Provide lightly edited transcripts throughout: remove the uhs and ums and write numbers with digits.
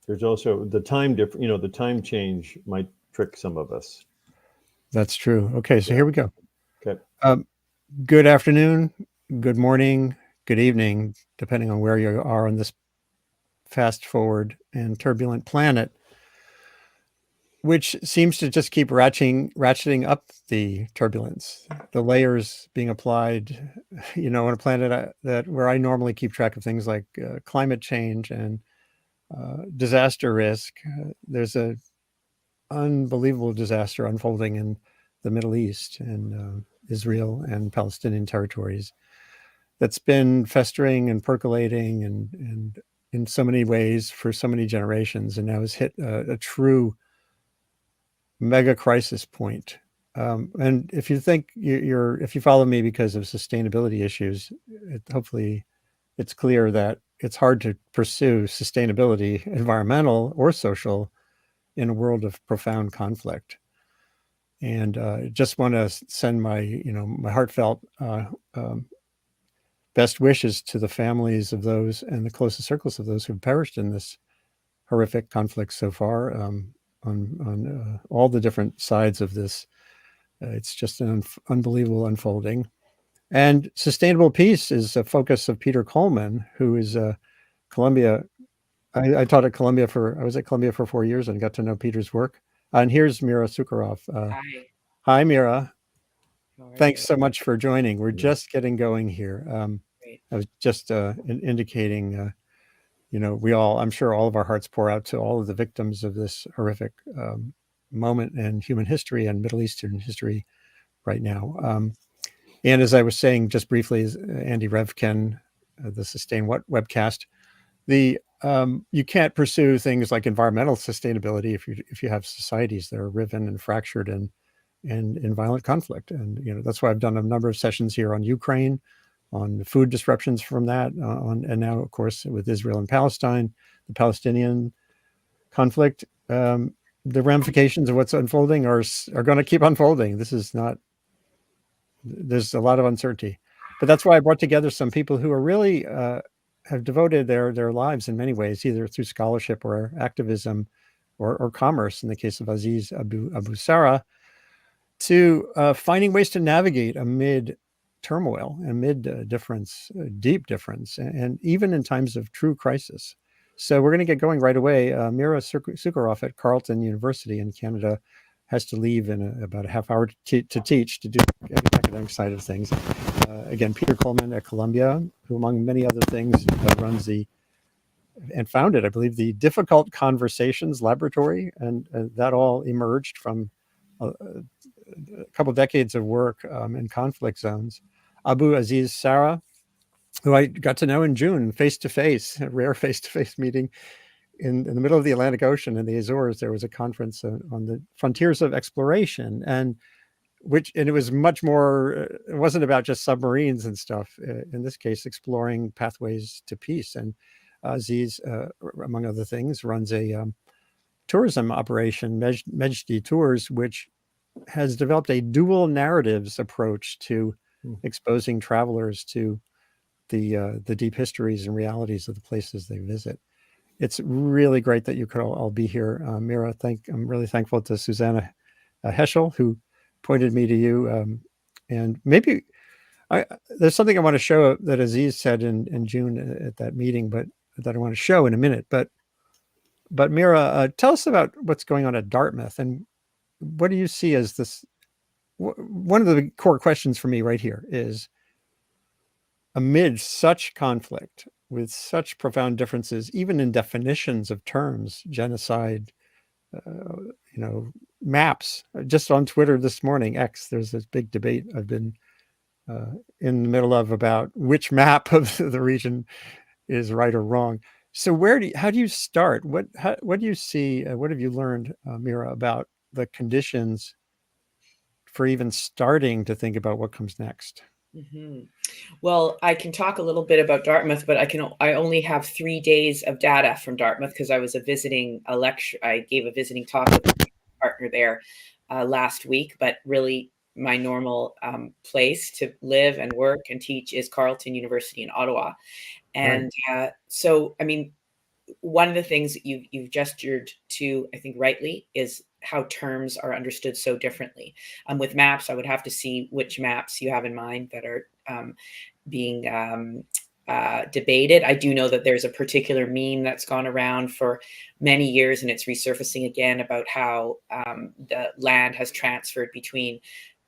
There's also the time the time change might trick some of us. That's true. Okay, so here we go. Okay. Good afternoon, good morning, good evening, depending on where you are on this fast forward and turbulent planet, which seems to just keep ratcheting up the turbulence, the layers being applied, on a planet that where I normally keep track of things like climate change and disaster risk. There's a unbelievable disaster unfolding in the Middle East and Israel and Palestinian territories that's been festering and percolating and in so many ways for so many generations, and now has hit a true mega crisis point. And if you think if you follow me because of sustainability issues, hopefully it's clear that it's hard to pursue sustainability, environmental or social, in a world of profound conflict. And just want to send my heartfelt best wishes to the families of those and the closest circles of those who've perished in this horrific conflict so far, on all the different sides of this. It's just an unbelievable unfolding. And sustainable peace is a focus of Peter Coleman, who is Columbia. I taught at Columbia I was at Columbia for 4 years and got to know Peter's work. And here's Mira Sucharov. Hi, Mira. Thanks so much for joining. We're just getting going here. I was just indicating, I'm sure all of our hearts pour out to all of the victims of this horrific moment in human history and Middle Eastern history right now. And as I was saying just briefly, Andy Revkin, the Sustain What webcast, you can't pursue things like environmental sustainability if you have societies that are riven and fractured and in violent conflict. And that's why I've done a number of sessions here on Ukraine, on food disruptions from that, and now of course with Israel and Palestine, the Palestinian conflict. The ramifications of what's unfolding are going to keep unfolding. There's a lot of uncertainty, but that's why I brought together some people who are really have devoted their lives in many ways, either through scholarship or activism or commerce, in the case of Aziz Abu Sarah, to finding ways to navigate amid turmoil, amid difference, deep difference, and even in times of true crisis. So we're going to get going right away. Mira Sucharov at Carleton University in Canada has to leave in about a half hour to teach, to do the academic side of things. Again, Peter Coleman at Columbia, who among many other things runs and founded, I believe, the Difficult Conversations Laboratory, and that all emerged from a couple of decades of work in conflict zones. Aziz Sarah, who I got to know in June, face-to-face, a rare face-to-face meeting in the middle of the Atlantic Ocean in the Azores. There was a conference on the frontiers of exploration, and it was much more, it wasn't about just submarines and stuff. In this case, exploring pathways to peace. And Aziz, among other things, runs a tourism operation, Mejdi Tours, which has developed a dual narratives approach to exposing travelers to the deep histories and realities of the places they visit. It's really great that you could all be here. Mira, I'm really thankful to Susanna Heschel, who pointed me to you. And maybe there's something I want to show that Aziz said in June at that meeting, but that I want to show in a minute. But Mira, tell us about what's going on at Dartmouth, and what do you see as this? One of the core questions for me right here is, amid such conflict, with such profound differences, even in definitions of terms, genocide, maps. Just on Twitter this morning, X, there's this big debate I've been in the middle of about which map of the region is right or wrong. So how do you start? What do you see? What have you learned, Mira, about the conditions for even starting to think about what comes next? Mm-hmm. Well, I can talk a little bit about Dartmouth, but I only have 3 days of data from Dartmouth because I was I gave a visiting talk with a partner there last week, but really my normal place to live and work and teach is Carleton University in Ottawa. And so, I mean, one of the things that you've gestured to, I think rightly, is how terms are understood so differently. With maps, I would have to see which maps you have in mind that are being debated. I do know that there's a particular meme that's gone around for many years, and it's resurfacing again, about how the land has transferred between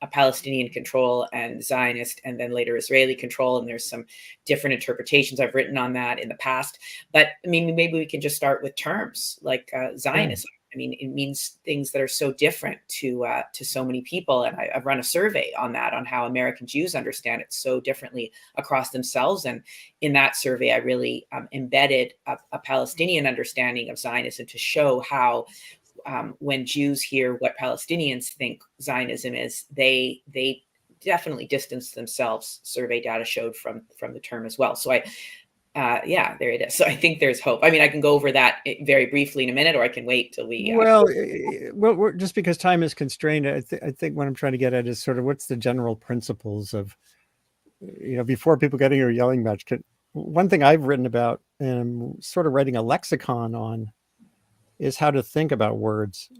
a Palestinian control and Zionist, and then later Israeli control. And there's some different interpretations. I've written on that in the past. But I mean, maybe we can just start with terms like Zionism. I mean, it means things that are so different to so many people. And I've run a survey on that, on how American Jews understand it so differently across themselves. And in that survey, I really embedded a Palestinian understanding of Zionism to show how when Jews hear what Palestinians think Zionism is, they definitely distance themselves. Survey data showed from the term as well. So yeah, there it is. So I think there's hope. I mean, I can go over that very briefly in a minute, or I can wait till we. Well, we're, just because time is constrained, I think what I'm trying to get at is sort of what's the general principles of, before people getting your yelling match. One thing I've written about and I'm sort of writing a lexicon on is how to think about words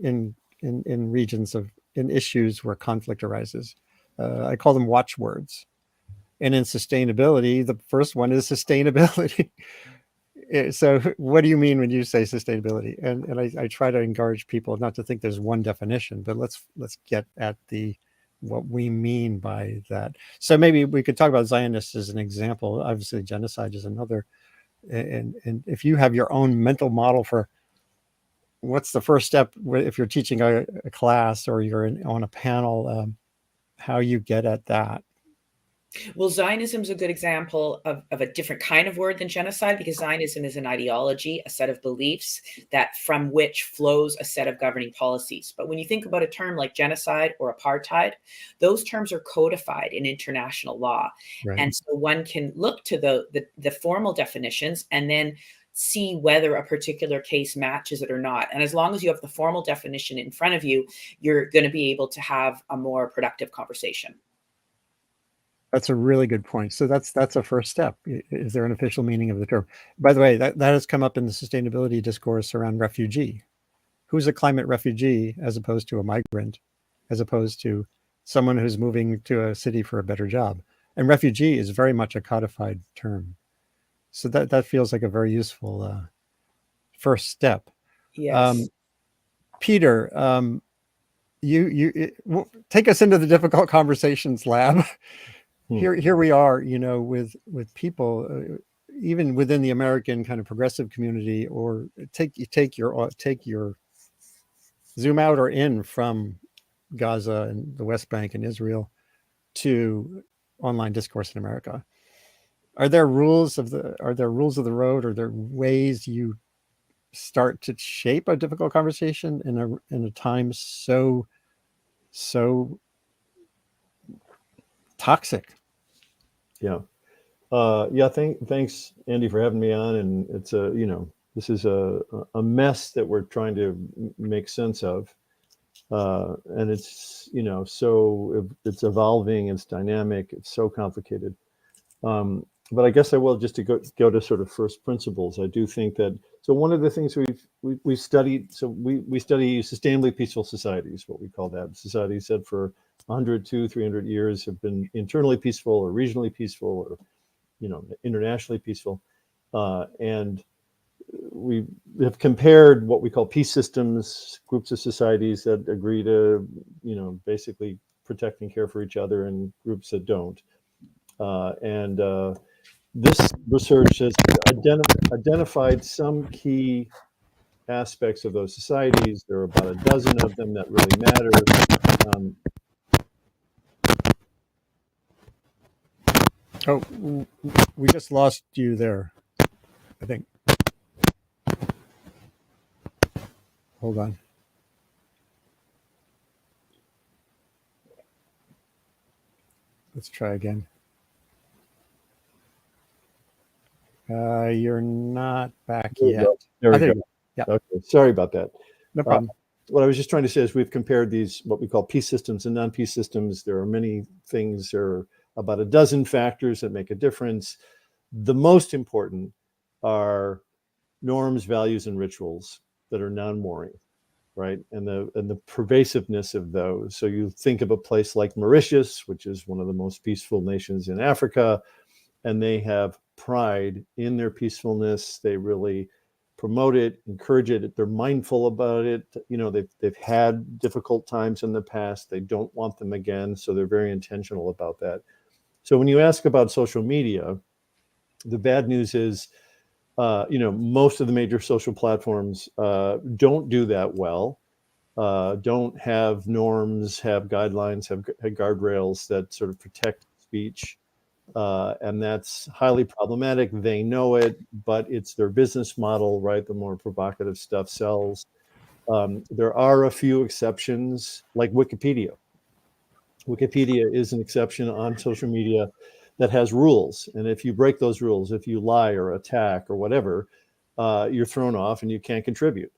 in regions in issues where conflict arises. I call them watchwords. And in sustainability, the first one is sustainability. So what do you mean when you say sustainability? And I try to encourage people not to think there's one definition, but let's get at what we mean by that. So maybe we could talk about Zionists as an example. Obviously, genocide is another. And if you have your own mental model for what's the first step, if you're teaching a class or you're on a panel, how you get at that. Well, Zionism is a good example of a different kind of word than genocide, because Zionism is an ideology, a set of beliefs that from which flows a set of governing policies. But when you think about a term like genocide or apartheid, those terms are codified in international law. Right. And so one can look to the formal definitions and then see whether a particular case matches it or not. And as long as you have the formal definition in front of you, you're going to be able to have a more productive conversation. That's a really good point. So that's a first step. Is there an official meaning of the term? By the way, that has come up in the sustainability discourse around refugee. Who's a climate refugee as opposed to a migrant, as opposed to someone who's moving to a city for a better job? And refugee is very much a codified term. So that feels like a very useful first step. Yes. Peter, you take us into the difficult conversations lab. Here we are, with people, even within the American kind of progressive community, or take your zoom out or in from Gaza and the West Bank and Israel to online discourse in America. Are there rules of the road? Are there ways you start to shape a difficult conversation in a time so toxic? Yeah. Thanks, Andy, for having me on. And it's this is a mess that we're trying to make sense of. And it's, so it's evolving, it's dynamic, it's so complicated. But I guess I will, just to go to sort of first principles. I do think that, so one of the things we've studied, so we study sustainably peaceful societies, what we call that. Societies that for 100, 200, 300 years have been internally peaceful or regionally peaceful or, internationally peaceful. And we have compared what we call peace systems, groups of societies that agree to, basically protect and care for each other, and groups that don't. This research has identified some key aspects of those societies. There are about a dozen of them that really matter. We just lost you there, I think. Hold on. Let's try again. You're not back yet. There we go. Yeah. Okay. Sorry about that. No problem. What I was just trying to say is we've compared these, what we call peace systems and non-peace systems. There are many things. There are about a dozen factors that make a difference. The most important are norms, values, and rituals that are non-warring, right? And the pervasiveness of those. So you think of a place like Mauritius, which is one of the most peaceful nations in Africa, and they have pride in their peacefulness. They really promote it, encourage it. They're mindful about it. You know, they've had difficult times in the past. They don't want them again, so they're very intentional about that. So when you ask about social media, the bad news is, most of the major social platforms don't do that well. Don't have norms, have guidelines, have guardrails that sort of protect speech. And that's highly problematic. They know it, but it's their business model, right? The more provocative stuff sells. There are a few exceptions, like Wikipedia. Wikipedia is an exception on social media that has rules. And if you break those rules, if you lie or attack or whatever, you're thrown off and you can't contribute.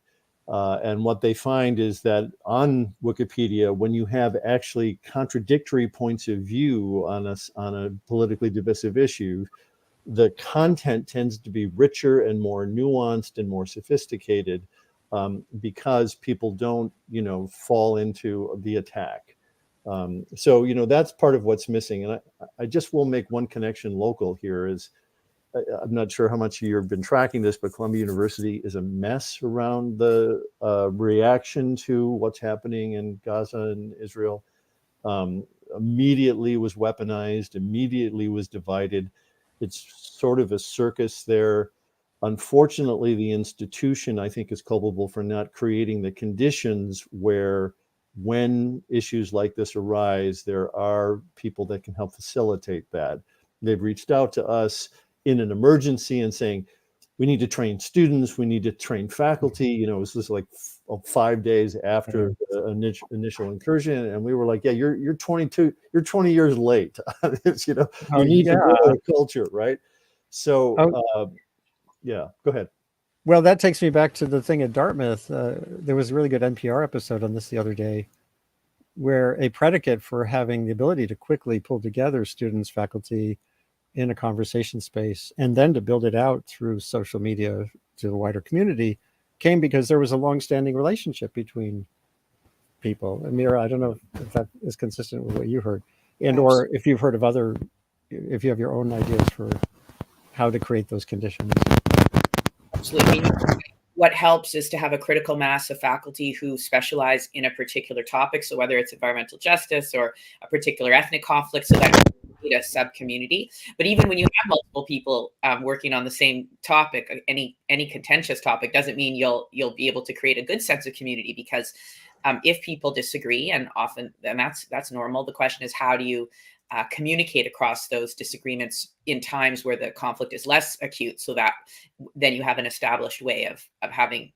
And what they find is that on Wikipedia, when you have actually contradictory points of view on a politically divisive issue, the content tends to be richer and more nuanced and more sophisticated, because people don't, fall into the attack. So that's part of what's missing. And I just will make one connection local here is, I'm not sure how much you've been tracking this, but Columbia University is a mess around the reaction to what's happening in Gaza and Israel. Immediately was weaponized, immediately was divided. It's sort of a circus there. Unfortunately, the institution, I think, is culpable for not creating the conditions where, when issues like this arise, there are people that can help facilitate that. They've reached out to us in an emergency and saying, we need to train students, we need to train faculty. It was just like 5 days after the initial incursion, and we were like, yeah, you're 22, you're 20 years late. You need to build a culture, right? So yeah, go ahead. Well, that takes me back to the thing at Dartmouth. There was a really good NPR episode on this the other day, where a predicate for having the ability to quickly pull together students, faculty in a conversation space, and then to build it out through social media to the wider community, came because there was a long-standing relationship between people. And Mira, I don't know if that is consistent with what you heard, and or if you've heard of if you have your own ideas for how to create those conditions. Absolutely. What helps is to have a critical mass of faculty who specialize in a particular topic. So whether it's environmental justice or a particular ethnic conflict, so that a sub-community. But even when you have multiple people working on the same topic, any contentious topic, doesn't mean you'll be able to create a good sense of community, because if people disagree, and that's normal, the question is, how do you communicate across those disagreements in times where the conflict is less acute, so that then you have an established way of having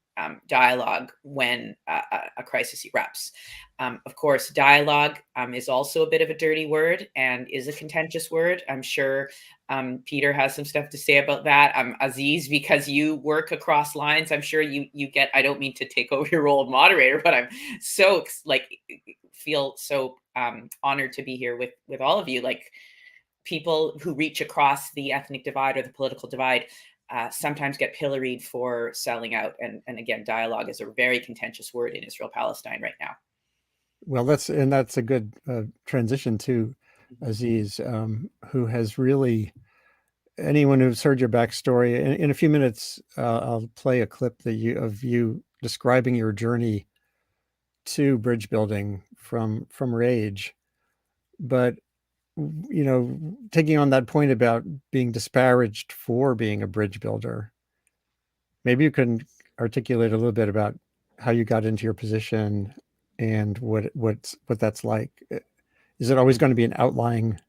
dialogue when a crisis erupts. Of course, dialogue is also a bit of a dirty word and is a contentious word. I'm sure Peter has some stuff to say about that. Aziz, because you work across lines, I'm sure you get, I don't mean to take over your role of moderator, but I'm so feel so honored to be here with all of you. Like, people who reach across the ethnic divide or the political divide sometimes get pilloried for selling out. And again, dialogue is a very contentious word in Israel Palestine right now. Well, that's a good transition to Aziz, who has really, anyone who's heard your backstory, in a few minutes, I'll play a clip of you describing your journey to bridge building from Rage. But taking on that point about being disparaged for being a bridge builder, maybe you can articulate a little bit about how you got into your position and what that's like. Is it always going to be an outlying,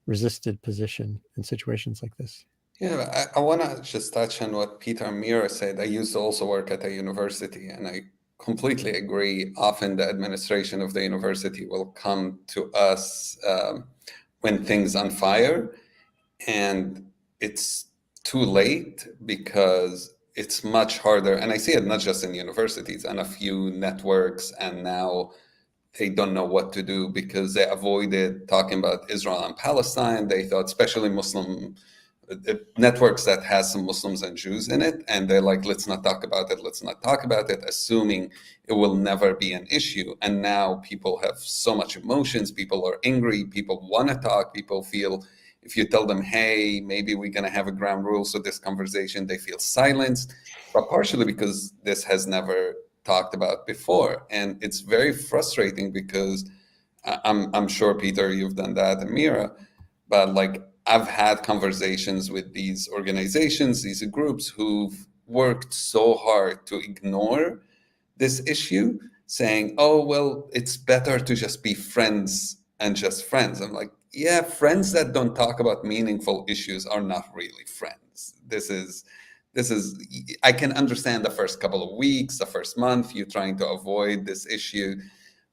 resisted position in situations like this? Yeah, I want to just touch on what Peter and Mira said. I used to also work at a university, and I completely agree. Often the administration of the university will come to us when things on fire, and it's too late, because it's much harder. And I see it not just in universities, and a few networks, and now they don't know what to do because they avoided talking about Israel and Palestine. They thought, especially Muslim networks that has some Muslims and Jews in it, and they're like, let's not talk about it, let's not talk about it, assuming it will never be an issue. And now people have so much emotions, people are angry, people want to talk, people feel if you tell them, hey, maybe we're going to have a ground rules for this conversation, they feel silenced, but partially because this has never talked about before. And it's very frustrating because I'm sure, Peter, you've done that, and Mira, but like I've had conversations with these organizations, these groups who've worked so hard to ignore this issue, saying, oh, well, it's better to just be friends and just friends. I'm like, yeah, friends that don't talk about meaningful issues are not really friends. This is, I can understand the first couple of weeks, the first month, you trying to avoid this issue.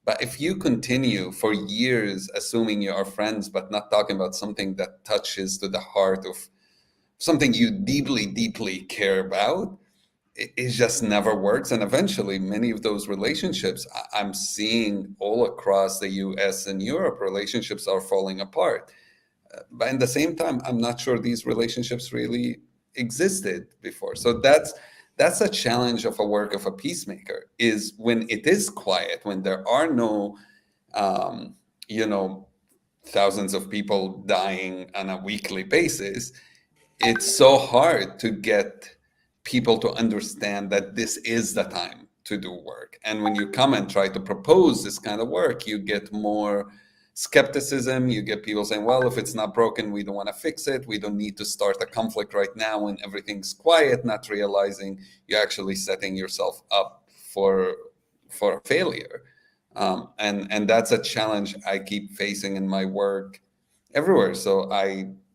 But if you continue for years assuming you are friends, but not talking about something that touches to the heart of something you deeply, deeply care about, it just never works. And eventually many of those relationships I'm seeing all across the US and Europe, relationships are falling apart. But at the same time, I'm not sure these relationships really existed before. So that's a challenge of a work of a peacemaker, is when it is quiet, when there are no, thousands of people dying on a weekly basis, it's so hard to get people to understand that this is the time to do work. And when you come and try to propose this kind of work, you get more skepticism. You get people saying, well, if it's not broken, we don't want to fix it. We don't need to start a conflict right now when everything's quiet, not realizing you're actually setting yourself up for failure. And that's a challenge I keep facing in my work everywhere. So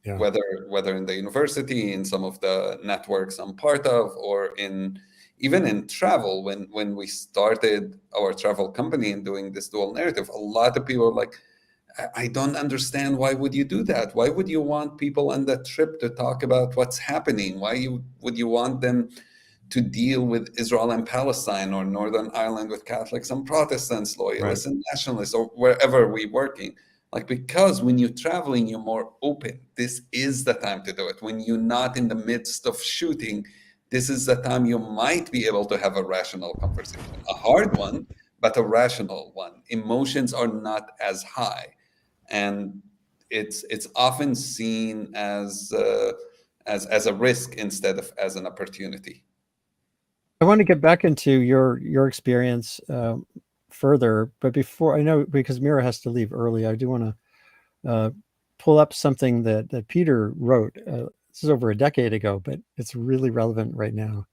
whether in the university, in some of the networks I'm part of, or even in travel, when we started our travel company and doing this dual narrative, a lot of people are like, I don't understand. Why would you do that? Why would you want people on that trip to talk about what's happening? Would you want them to deal with Israel and Palestine, or Northern Ireland with Catholics and Protestants, loyalists and nationalists, or wherever we're working? Like, because when you're traveling, you're more open. This is the time to do it. When you're not in the midst of shooting, this is the time you might be able to have a rational conversation, a hard one, but a rational one. Emotions are not as high. And it's often seen as a risk instead of as an opportunity. I want to get back into your experience further, but before, I know because Mira has to leave early, I do want to pull up something that Peter wrote. This is over a decade ago, but it's really relevant right now.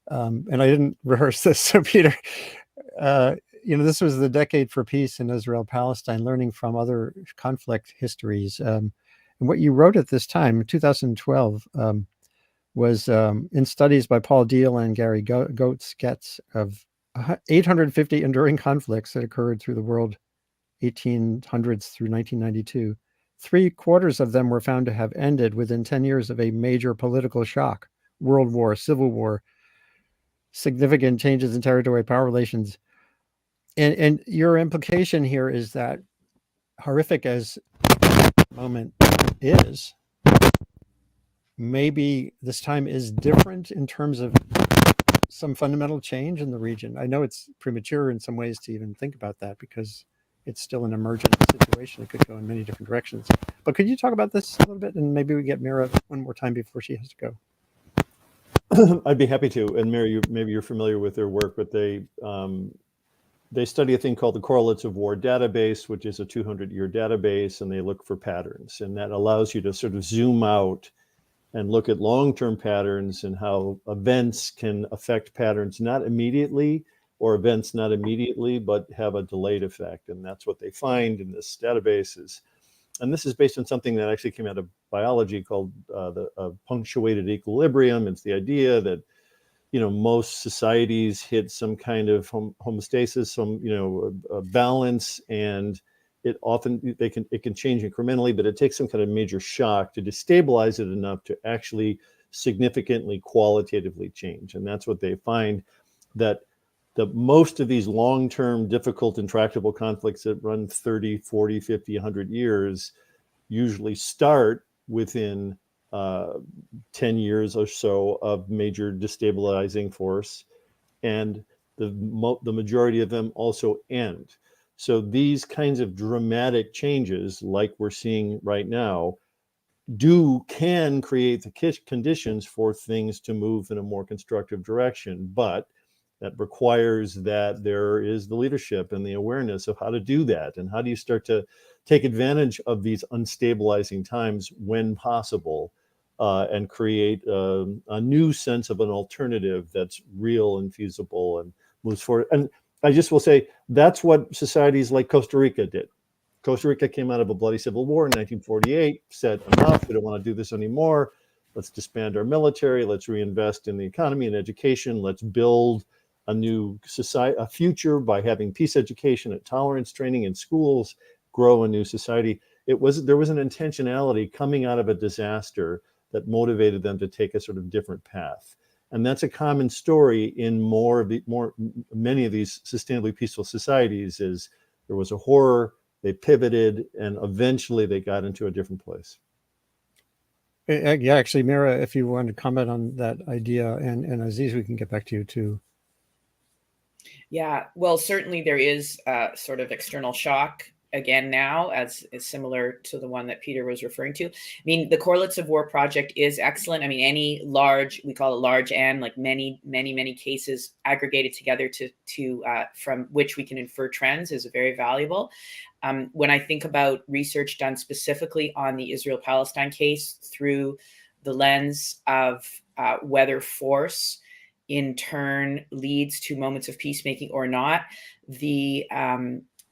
And I didn't rehearse this, so Peter, this was the decade for peace in Israel Palestine, learning from other conflict histories. And what you wrote at this time, 2012, was in studies by Paul Deal and Gary Goetz of 850 enduring conflicts that occurred through the world 1800s through 1992. 3/4 of them were found to have ended within 10 years of a major political shock, world war, civil war, significant changes in territorial power relations. And your implication here is that, horrific as the moment is, maybe this time is different in terms of some fundamental change in the region. I know it's premature in some ways to even think about that because it's still an emergent situation. It could go in many different directions. But could you talk about this a little bit, and maybe we get Mira one more time before she has to go? I'd be happy to. And Mira, maybe you're familiar with their work, but they study a thing called the Correlates of War database, which is a 200-year database, and they look for patterns. And that allows you to sort of zoom out and look at long-term patterns and how events can affect patterns, not immediately, or events not immediately, but have a delayed effect. And that's what they find in this database. And this is based on something that actually came out of biology called the punctuated equilibrium. It's the idea that, most societies hit some kind of homeostasis, some, balance, and it can change incrementally, but it takes some kind of major shock to destabilize it enough to actually significantly qualitatively change. And that's what they find, that most of these long-term, difficult, intractable conflicts that run 30, 40, 50, 100 years usually start within 10 years or so of major destabilizing force, and the majority of them also end. So these kinds of dramatic changes, like we're seeing right now, can create the conditions for things to move in a more constructive direction, but that requires that there is the leadership and the awareness of how to do that, and how do you start to take advantage of these unstabilizing times when possible, and create a new sense of an alternative that's real and feasible and moves forward. And I just will say that's what societies like Costa Rica did. Costa Rica came out of a bloody civil war in 1948, said enough, we don't want to do this anymore. Let's disband our military, let's reinvest in the economy and education, let's build a new society, a future by having peace education and tolerance training in schools, grow a new society. There was an intentionality coming out of a disaster that motivated them to take a sort of different path. And that's a common story in many of these sustainably peaceful societies. Is there was a horror, they pivoted, and eventually they got into a different place. Yeah, actually, Mira, if you want to comment on that idea, and Aziz, we can get back to you too. Yeah, well, certainly there is a sort of external shock again now, as is similar to the one that Peter was referring to. I mean, the Correlates of War project is excellent. I mean, any large, we call it large N, like many cases aggregated together to from which we can infer trends, is very valuable. When I think about research done specifically on the Israel-Palestine case through the lens of whether force in turn leads to moments of peacemaking or not,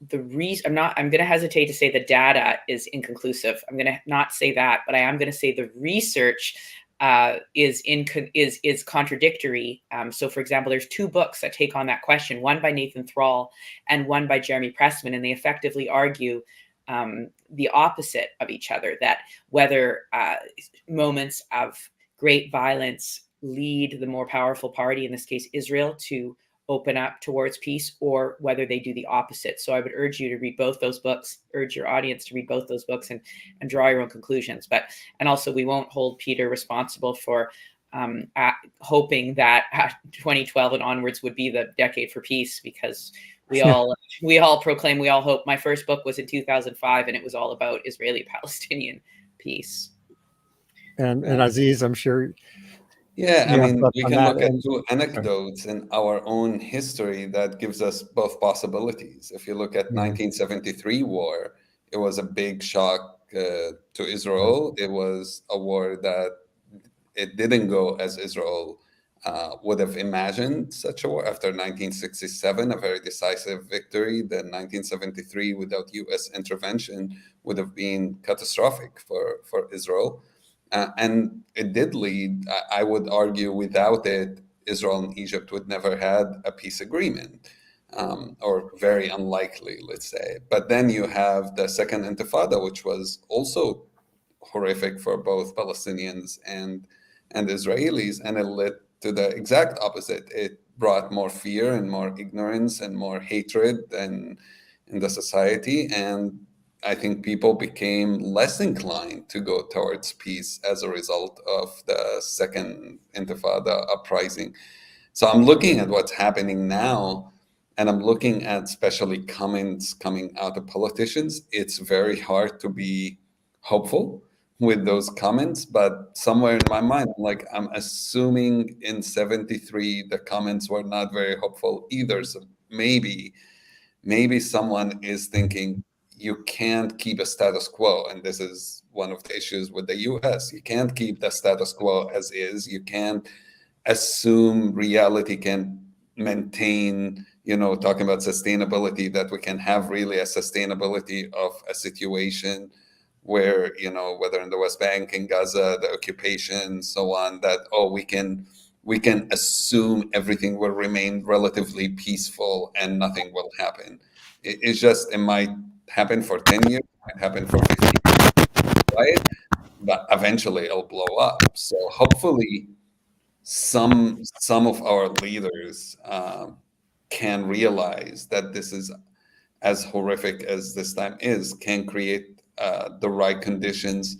the reason I'm going to hesitate to say the data is inconclusive. I'm going to not say that, but I am going to say the research is contradictory. So, for example, there's two books that take on that question, one by Nathan Thrall and one by Jeremy Pressman, and they effectively argue the opposite of each other, that whether moments of great violence lead the more powerful party, in this case Israel, to open up towards peace, or whether they do the opposite. So I would urge you to read both those books, urge your audience to read both those books and draw your own conclusions. And also we won't hold Peter responsible for hoping that 2012 and onwards would be the decade for peace, because we all proclaim, we all hope. My first book was in 2005 and it was all about Israeli-Palestinian peace. And Aziz, I'm sure. Yeah, I mean, we can look at two anecdotes in our own history that gives us both possibilities. If you look at 1973 war, it was a big shock to Israel. It was a war that it didn't go as Israel would have imagined such a war. After 1967, a very decisive victory, then 1973 without US intervention would have been catastrophic for Israel. And it did lead, I would argue, without it, Israel and Egypt would never had a peace agreement, or very unlikely, let's say. But then you have the Second Intifada, which was also horrific for both Palestinians and Israelis, and it led to the exact opposite. It brought more fear and more ignorance and more hatred in the society, and I think people became less inclined to go towards peace as a result of the Second Intifada uprising. So I'm looking at what's happening now, and I'm looking at especially comments coming out of politicians. It's very hard to be hopeful with those comments, but somewhere in my mind, I'm assuming in 73, the comments were not very hopeful either. So maybe someone is thinking, you can't keep a status quo. And this is one of the issues with the US. You can't keep the status quo as is. You can't assume reality can maintain, talking about sustainability, that we can have really a sustainability of a situation where, whether in the West Bank, in Gaza, the occupation, so on, that, we can assume everything will remain relatively peaceful and nothing will happen. It's just, it might happen for 10 years, it might happen for 15 years, right? But eventually it'll blow up. So hopefully some of our leaders can realize that this is, as horrific as this time is, can create the right conditions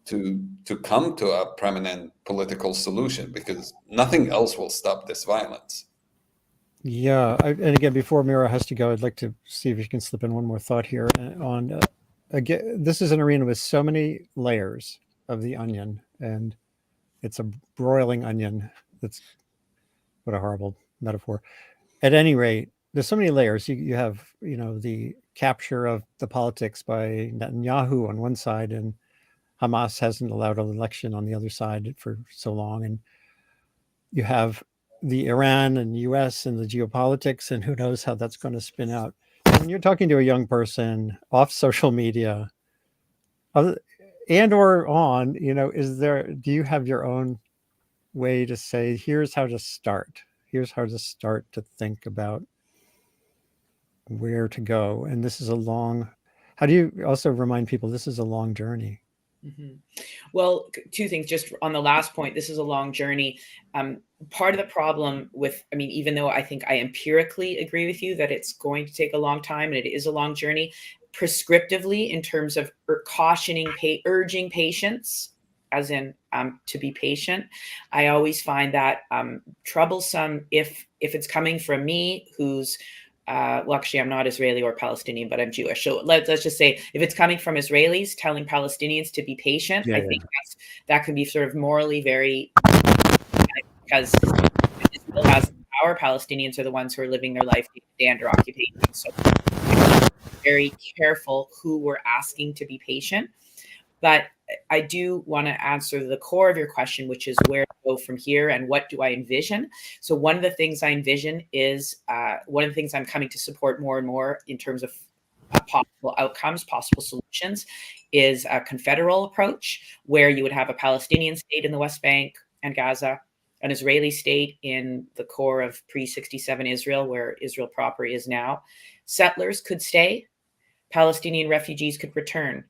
to to come to a permanent political solution, because nothing else will stop this violence. Yeah, and again, before Mira has to go, I'd like to see if you can slip in one more thought here on again. This is an arena with so many layers of the onion, and it's a broiling onion. That's what a horrible metaphor. At any rate, there's so many layers. You have, the capture of the politics by Netanyahu on one side, and Hamas hasn't allowed an election on the other side for so long, and you have the Iran and US and the geopolitics, and who knows how that's going to spin out. When you're talking to a young person off social media, and or on, do you have your own way to say, here's how to start? Here's how to start to think about where to go. And this is how do you also remind people this is a long journey? Mm-hmm. Well, two things. Just on the last point, this is a long journey. Part of the problem even though I think I empirically agree with you that it's going to take a long time and it is a long journey, prescriptively in terms of urging patience, as in to be patient, I always find that troublesome if it's coming from me, who's well, actually, I'm not Israeli or Palestinian, but I'm Jewish. So let's just say if it's coming from Israelis telling Palestinians to be patient, I think that can be sort of morally very, because Israel has power. Palestinians are the ones who are living their life under occupation. So very careful who we're asking to be patient. But I do want to answer the core of your question, which is where to go from here and what do I envision? So one of the things I envision is one of the things I'm coming to support more and more in terms of possible outcomes, possible solutions, is a confederal approach where you would have a Palestinian state in the West Bank and Gaza, an Israeli state in the core of pre-67 Israel, where Israel proper is now. Settlers could stay, Palestinian refugees could return.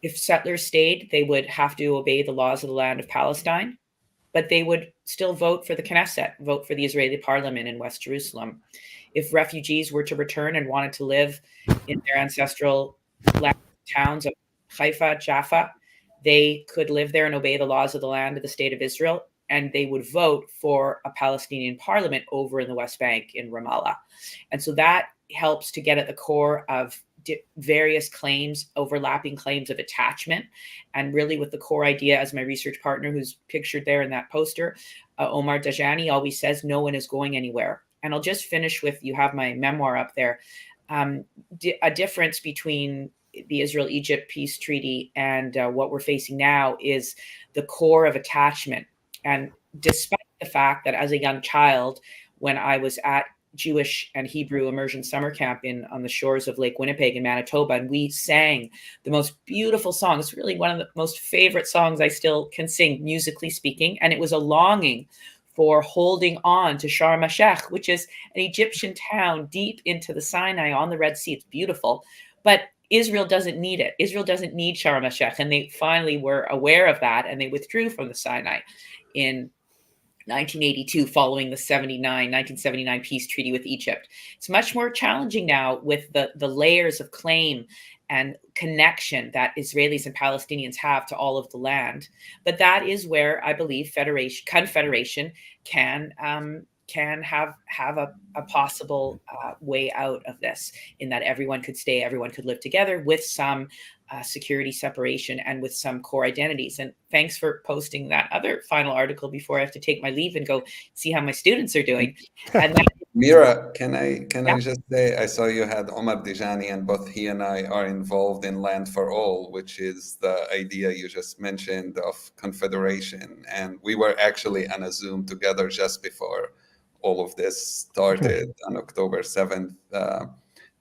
If settlers stayed, they would have to obey the laws of the land of Palestine, but they would still vote for the Knesset, vote for the Israeli parliament in West Jerusalem. If refugees were to return and wanted to live in their ancestral towns of Haifa, Jaffa, they could live there and obey the laws of the land of the state of Israel, and they would vote for a Palestinian parliament over in the West Bank in Ramallah. And so that helps to get at the core of various claims, overlapping claims of attachment. And really with the core idea, as my research partner who's pictured there in that poster, Omar Dajani, always says, no one is going anywhere. And I'll just finish with, you have my memoir up there, a difference between the Israel-Egypt peace treaty and what we're facing now is the core of attachment. And despite the fact that as a young child, when I was at Jewish and Hebrew immersion summer camp on the shores of Lake Winnipeg in Manitoba, and we sang the most beautiful song. It's really one of the most favorite songs I still can sing, musically speaking. And it was a longing for holding on to Sharm el-Sheikh, which is an Egyptian town deep into the Sinai on the Red Sea. It's beautiful, but Israel doesn't need it. Israel doesn't need Sharm el-Sheikh. And they finally were aware of that, and they withdrew from the Sinai in 1982, following the 1979 peace treaty with Egypt. It's much more challenging now with the layers of claim and connection that Israelis and Palestinians have to all of the land. But that is where I believe confederation can have a possible way out of this, in that everyone could stay, everyone could live together with some security separation and with some core identities. And thanks for posting that other final article before I have to take my leave and go see how my students are doing. And Mira, can I just say, I saw you had Omar Dijani, and both he and I are involved in Land for All, which is the idea you just mentioned of confederation. And we were actually on a Zoom together just before all of this started on October 7th,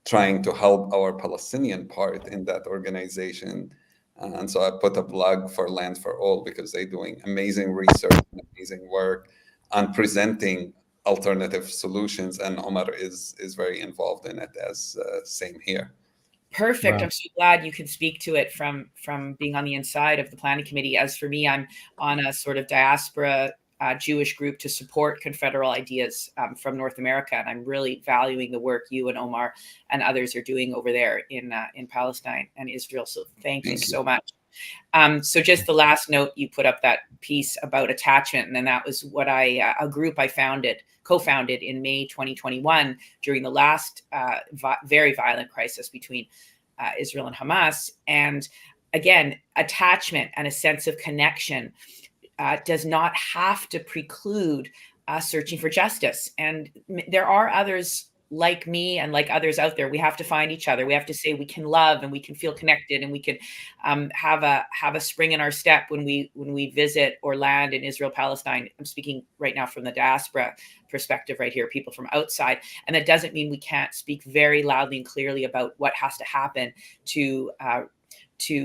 trying to help our Palestinian part in that organization. And so I put a plug for Land for All, because they're doing amazing research and amazing work on presenting alternative solutions. And Omar is very involved in it, as same here. Perfect. Wow. I'm so glad you can speak to it from being on the inside of the planning committee. As for me, I'm on a sort of diaspora Jewish group to support confederal ideas from North America. And I'm really valuing the work you and Omar and others are doing over there in Palestine and Israel. So thank you so much. So just the last note, you put up that piece about attachment, and then that was what a group I co-founded in May 2021 during the last very violent crisis between Israel and Hamas. And again, attachment and a sense of connection does not have to preclude searching for justice. And there are others like me and like others out there. We have to find each other. We have to say we can love and we can feel connected, and we can have a spring in our step when we visit or land in Israel, Palestine. I'm speaking right now from the diaspora perspective right here, people from outside. And that doesn't mean we can't speak very loudly and clearly about what has to happen to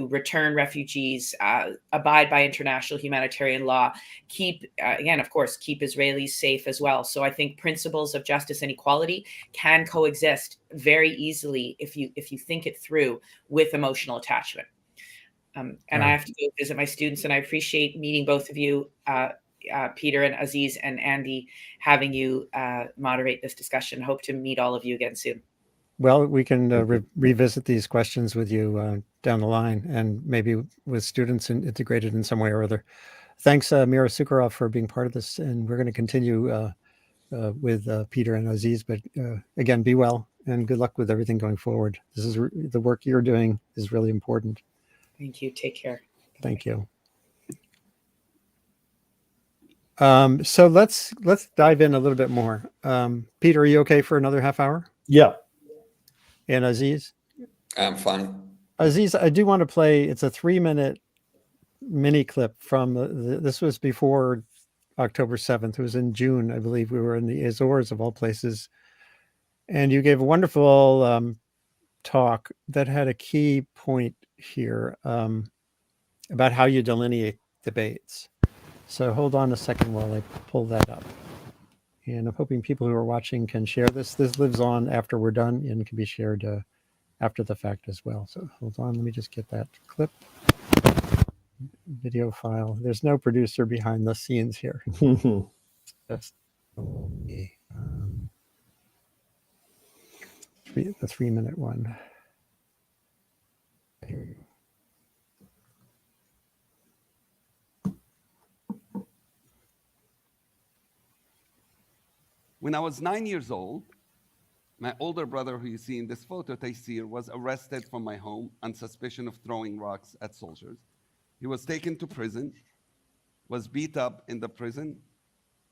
return refugees, abide by international humanitarian law, keep Israelis safe as well. So I think principles of justice and equality can coexist very easily if you think it through with emotional attachment. And I have to go visit my students, and I appreciate meeting both of you, Peter and Aziz and Andy, having you moderate this discussion. Hope to meet all of you again soon. Well, we can revisit these questions with you down the line, and maybe with students integrated in some way or other. Thanks, Mira Sucharov, for being part of this. And we're going to continue with Peter and Aziz. But again, be well and good luck with everything going forward. This is the work you're doing is really important. Thank you. Take care. Thank you. So let's dive in a little bit more. Peter, are you okay for another half hour? Yeah. And Aziz? I'm fine. Aziz, I do want to play, it's a 3-minute mini clip from, this was before October 7th. It was in June, I believe. We were in the Azores of all places. And you gave a wonderful talk that had a key point here about how you delineate debates. So hold on a second while I pull that up. And I'm hoping people who are watching can share this. This lives on after we're done and can be shared after the fact as well. So hold on, let me just get that clip. Video file. There's no producer behind the scenes here. That's the 3-minute one. When I was 9 years old, my older brother, who you see in this photo, Taysir, was arrested from my home on suspicion of throwing rocks at soldiers. He was taken to prison, was beat up in the prison,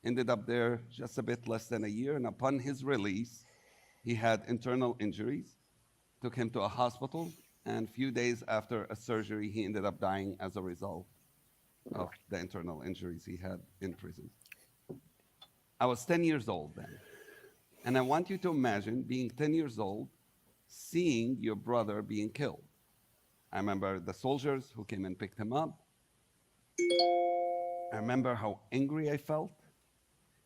ended up there just a bit less than a year, and upon his release, he had internal injuries, took him to a hospital, and a few days after a surgery, he ended up dying as a result of the internal injuries he had in prison. I was 10 years old then. And I want you to imagine being 10 years old, seeing your brother being killed. I remember the soldiers who came and picked him up. I remember how angry I felt.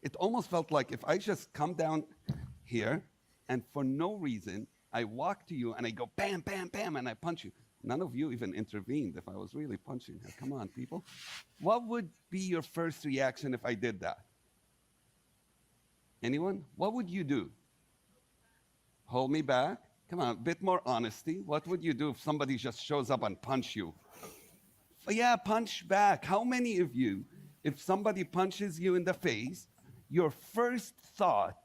It almost felt like if I just come down here and for no reason, I walk to you and I go bam, bam, bam, and I punch you. None of you even intervened if I was really punching her. Come on, people. What would be your first reaction if I did that? Anyone? What would you do? Hold me back? Come on, a bit more honesty. What would you do if somebody just shows up and punch you? Yeah, punch back. How many of you, if somebody punches you in the face, your first thought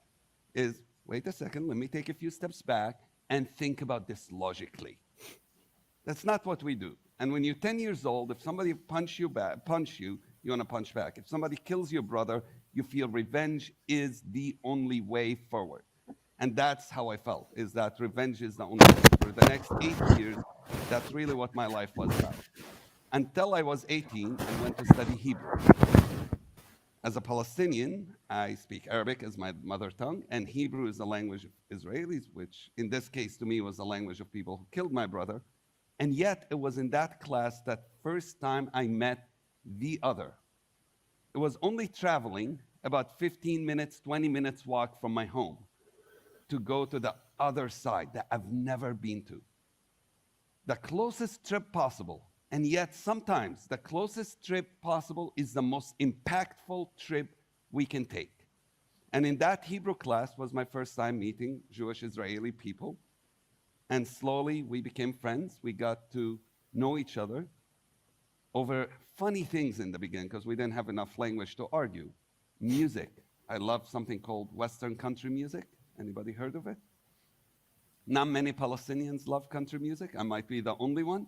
is, wait a second, let me take a few steps back and think about this logically. That's not what we do. And when you're 10 years old, if somebody punch you, you want to punch back. If somebody kills your brother, you feel revenge is the only way forward. And that's how I felt, is that revenge is the only way. For the next 8 years, that's really what my life was about. Until I was 18 and went to study Hebrew. As a Palestinian, I speak Arabic as my mother tongue, and Hebrew is the language of Israelis, which in this case to me was the language of people who killed my brother. And yet it was in that class that first time I met the other. It was only traveling about 15 minutes, 20 minutes walk from my home to go to the other side that I've never been to. The closest trip possible, and yet sometimes the closest trip possible is the most impactful trip we can take. And in that Hebrew class was my first time meeting Jewish Israeli people. And slowly we became friends. We got to know each other. over funny things in the beginning because we didn't have enough language to argue. Music. I love something called Western country music. Anybody heard of it? Not many Palestinians love country music. I might be the only one.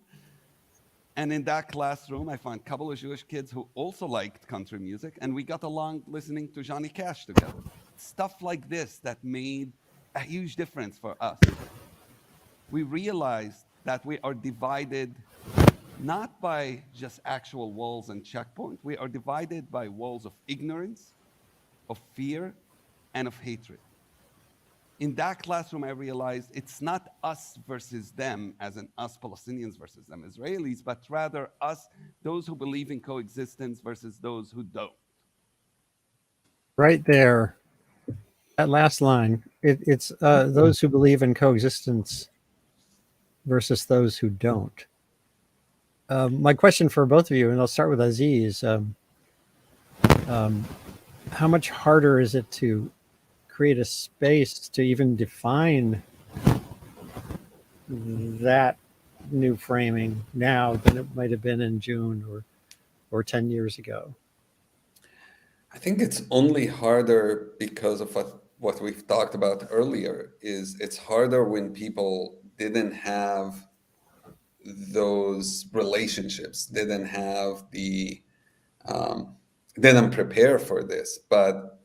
And in that classroom, I found a couple of Jewish kids who also liked country music, and we got along listening to Johnny Cash together. Stuff like this that made a huge difference for us. We realized that we are divided not by just actual walls and checkpoints. We are divided by walls of ignorance, of fear, and of hatred. In that classroom, I realized it's not us versus them, as in us Palestinians versus them Israelis, but rather us, those who believe in coexistence versus those who don't. Right there, that last line, it's those who believe in coexistence versus those who don't. My question for both of you, and I'll start with Aziz, how much harder is it to create a space to even define that new framing now than it might have been in June or 10 years ago? I think it's only harder because of what we've talked about earlier. Is it's harder when people didn't have those relationships, didn't have the didn't prepare for this. But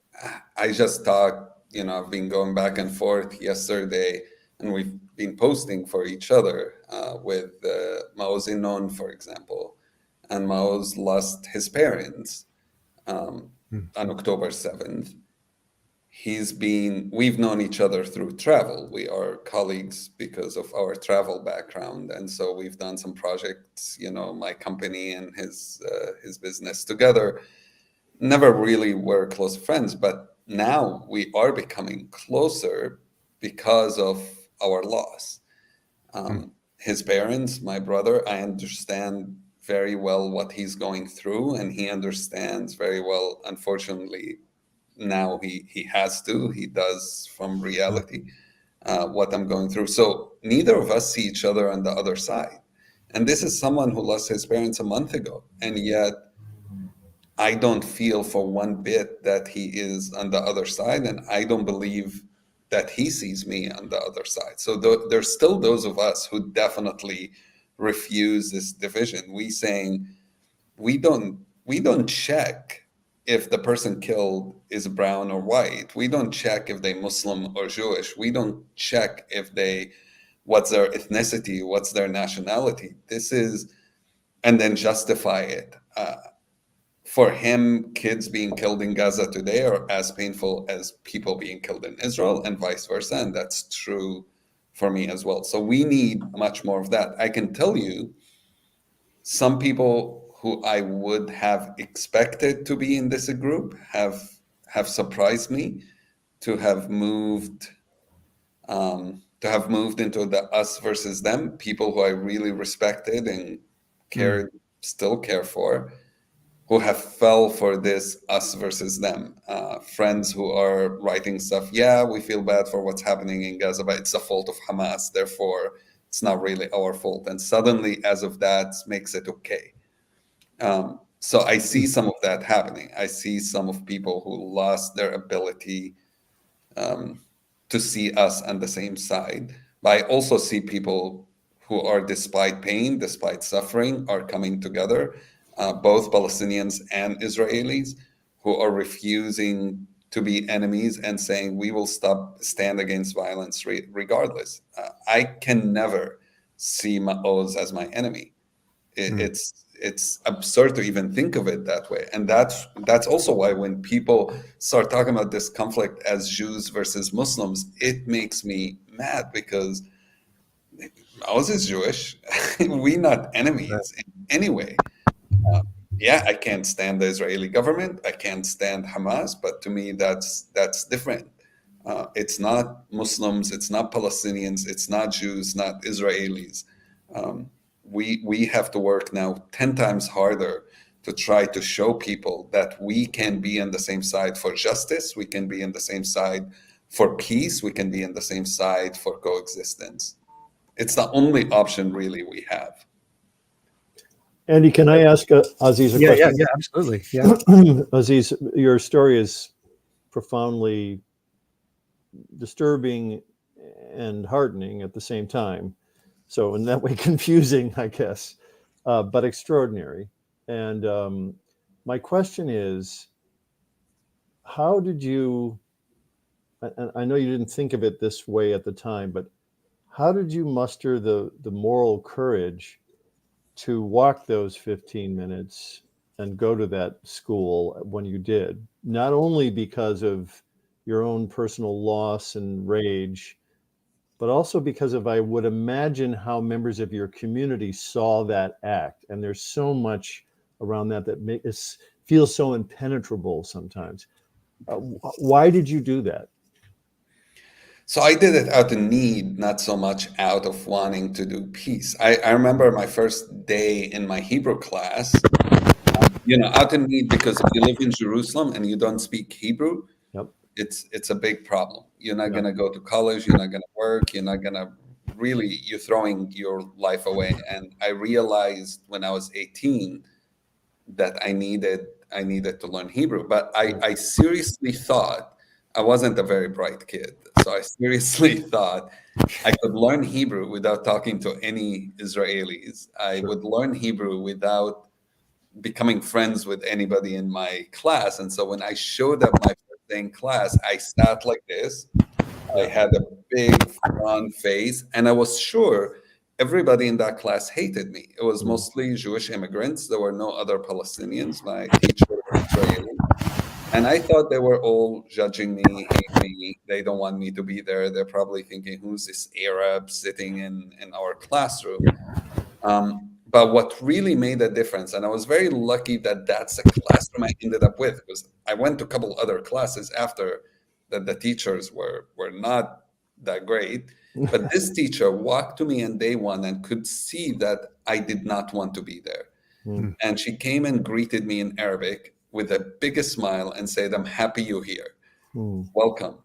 I just talked, I've been going back and forth yesterday, and we've been posting for each other with Maoz Inon, for example. And Maoz lost his parents on October 7th. We've known each other through travel. We are colleagues because of our travel background. And so we've done some projects, my company and his business together. Never really were close friends, but now we are becoming closer because of our loss. His parents, my brother, I understand very well what he's going through, and he understands very well, unfortunately, now he does from reality what I'm going through. So neither of us see each other on the other side. And this is someone who lost his parents a month ago, and yet I don't feel for one bit that he is on the other side, and I don't believe that he sees me on the other side. So there's still those of us who definitely refuse this division. We don't check if the person killed is brown or white. We don't check if they're Muslim or Jewish. We don't check what's their ethnicity, what's their nationality. And then justify it. For him, kids being killed in Gaza today are as painful as people being killed in Israel, and vice versa. And that's true for me as well. So we need much more of that. I can tell you, some people who I would have expected to be in this group have surprised me to have moved into the us versus them. People who I really respected and still care for, who have fell for this us versus them. Friends who are writing stuff, we feel bad for what's happening in Gaza, but it's the fault of Hamas, therefore it's not really our fault. And suddenly, as of that, makes it okay. So I see some of that happening. I see some of people who lost their ability to see us on the same side. But I also see people who are, despite pain, despite suffering, are coming together. Both Palestinians and Israelis, who are refusing to be enemies and saying we will stand against violence regardless. I can never see Maoz as my enemy. It's absurd to even think of it that way. And that's also why when people start talking about this conflict as Jews versus Muslims, it makes me mad, because Maoz is Jewish. We're not enemies in any way. I can't stand the Israeli government. I can't stand Hamas, but to me, that's different. It's not Muslims. It's not Palestinians. It's not Jews, not Israelis. We have to work now 10 times harder to try to show people that we can be on the same side for justice. We can be on the same side for peace. We can be on the same side for coexistence. It's the only option really we have. Andy, can I ask Aziz a question? Yeah, absolutely. Yeah. Aziz, your story is profoundly disturbing and heartening at the same time. So in that way, confusing, I guess, but extraordinary. And my question is, how did you, and I know you didn't think of it this way at the time, but how did you muster the moral courage to walk those 15 minutes and go to that school when you did? Not only because of your own personal loss and rage, but also because of, I would imagine, how members of your community saw that act. And there's so much around that that feels so impenetrable sometimes. Why did you do that? So I did it out of need, not so much out of wanting to do peace. I remember my first day in my Hebrew class, out of need, because if you live in Jerusalem and you don't speak Hebrew, Yep. it's a big problem. You're not going to go to college, you're not going to work, you're throwing your life away. And I realized when I was 18 that I needed to learn Hebrew. But I seriously thought, I wasn't a very bright kid, so I seriously thought I could learn Hebrew without talking to any Israelis. I would learn Hebrew without becoming friends with anybody in my class. And so when I showed up my first day in class, I sat like this. I had a big front face, and I was sure everybody in that class hated me. It was mostly Jewish immigrants. There were no other Palestinians. My teacher was Israeli. And I thought they were all judging me, hating me. They don't want me to be there. They're probably thinking, who's this Arab sitting in our classroom? But what really made a difference, and I was very lucky that that's the classroom I ended up with, because I went to a couple other classes after that the teachers were not that great. But this teacher walked to me on day one and could see that I did not want to be there. And she came and greeted me in Arabic with the biggest smile and said, "I'm happy you're here. Welcome."